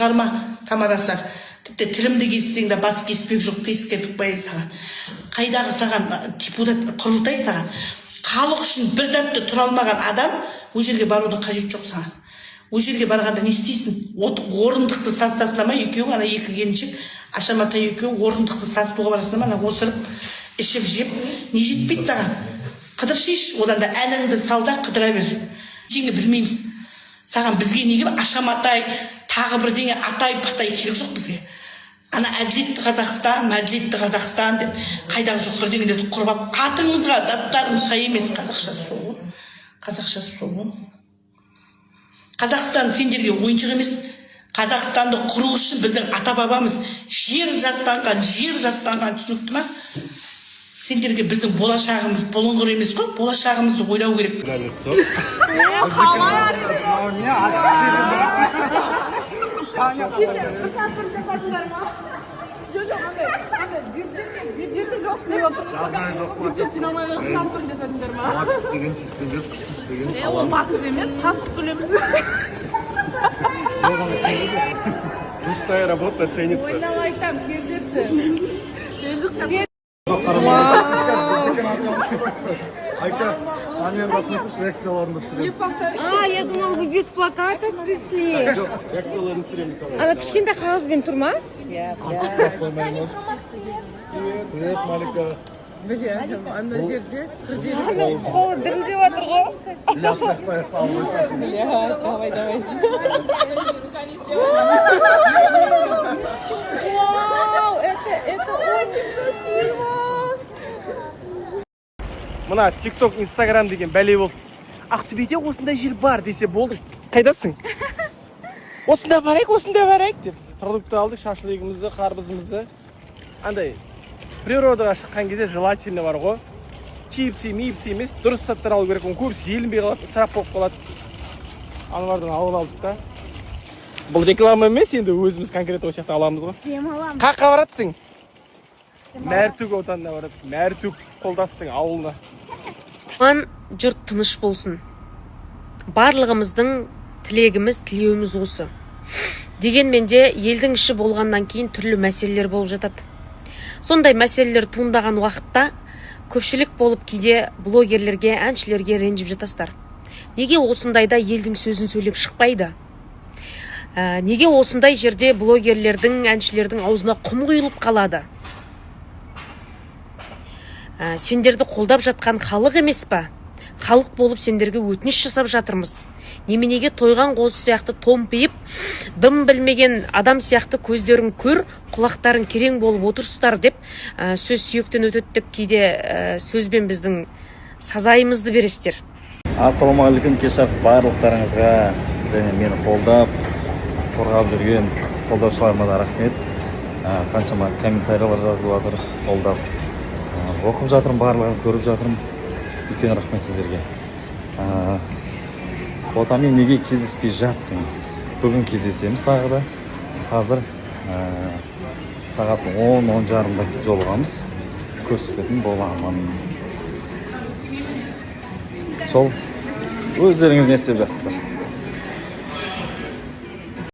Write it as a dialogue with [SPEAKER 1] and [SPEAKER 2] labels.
[SPEAKER 1] Жарма Тамарасар. Тіпті тілімді кессең де бас кеспек жоқ, кескендік бай саған. Қайдағы саған депутат құрылтай саған. Халық үшін бір затты тұра алмаған адам ол жерге барудың қажет жоқ саған. Ол жерге барғанда не істейсің? Орындықты састасына екеуің, ана екі келіншек, Ашамата екеуің орындықты састуға барасына ана осырып, ішіп жеп, не жетпейді саған? Қыдыр шеш, одан да әніңді салда қыдыра бер. Жеңі білмейміз. Саған бізге неге Ашаматай, тағы бірдеңе атай-патай керек жоқ бізге. Ана әділетті Қазақстан, мәділетті Қазақстан деп қайдағы жоқ бірдеңелерді құрып алып, атыңызға заттарыңыз сай емес. Қазақша соғын. Қазақша соғын. Қазақстан сендерге ойыншық емес. Қазақстанды құру үшін біздің ата-бабамыз жер жастанған, түсінікті ма? Сендерге біздің болашағымыз бұлыңғыр емес қой, болашағымызды ойлау керек.
[SPEAKER 2] Бюджеті жоқ деп отыр. Бюджет жинамай қысқартып жасадыңдар ма?
[SPEAKER 3] Батыс деген тиіспендер, күшті істеген.
[SPEAKER 2] Ол батыс емес, састық төлеміз.
[SPEAKER 3] Мечтая работа ценится.
[SPEAKER 2] Ойнап айтам, кешірші.
[SPEAKER 3] Айка, амен басынып реакцияларында түсіреміз.
[SPEAKER 4] Я думал, вы без плаката пришли.
[SPEAKER 3] Жоқ, реакцияларын түсіреміз.
[SPEAKER 4] Ана кішкентай қағазбен тұр ма?
[SPEAKER 3] Антысына қоймаймыз. Привет, Малика.
[SPEAKER 2] Ана жерде.
[SPEAKER 4] Қолы дірілдеп жатыр ғой.
[SPEAKER 3] Ляшных поехал, алмайсасын.
[SPEAKER 2] Давай.
[SPEAKER 4] Вау, это очень красиво.
[SPEAKER 5] Мына TikTok, Instagram деген бәле болды. Ақтөбеде осындай жер бар десе болды. Қайдасың? Осында барайық деп. Продукты алдық, шашлығымызды, қарбызымызды. Андай природаға шыққан кезде желательно бар ғой. Чипсы, мипсы емес, дұрыс заттар алу керек. Көбісі елінбей қалады, ысырап болып қалады. Аналардан алып алдық та. Бұл реклама емес, енді өзіміз конкрет осы жақта аламыз ғой.
[SPEAKER 4] Демалам.
[SPEAKER 5] Қаққа баратсың? Мәртүк отанына барады. Мәртүк қолдасың ауылына.
[SPEAKER 6] Жұрт тыныш болсын. Барлығымыздың тілегіміз, тілеуіміз осы. Дегенмен де елдің іші болғаннан кейін түрлі мәселелер болып жатады. Сондай мәселелер туындаған уақытта көпшілік болып кейде блогерлерге, әншілерге ренжіп жатасыздар. Неге осындайда елдің сөзін сөйлеп шықпайды? Неге осындай жерде блогерлердің, әншілердің аузына құм құйылып қалады? Сендерді қолдап жатқан халық емес па? Халық болып сендерге өтініш жасап жатырмыз. Неменеге тойған қозы сияқты томпиып, дым білмеген адам сияқты көздерің көр, құлақтарың керең болып отырсыздар деп сөз сүйектен өтеді деп кейде сөзбен біздің сазайымызды бересіздер.
[SPEAKER 7] Ассалаумағалейкум, кешақ барлықтарыңызға және мені қолдап, қорғап жүрген қолдаушыларыма да рахмет. Қаншама комментариялар жазылып жатыр, қолдап оқып жатырмын, барлығын көріп жатырмын. Үлкен рахмет сіздерге. Отамен неге кездеспей жатсың? Бүгін кездесеміз тағы да. Қазір сағат 10-10:30-да жолығамыз. Көрсететін боламын. Сол өздеріңіз не істеп жатсыздар?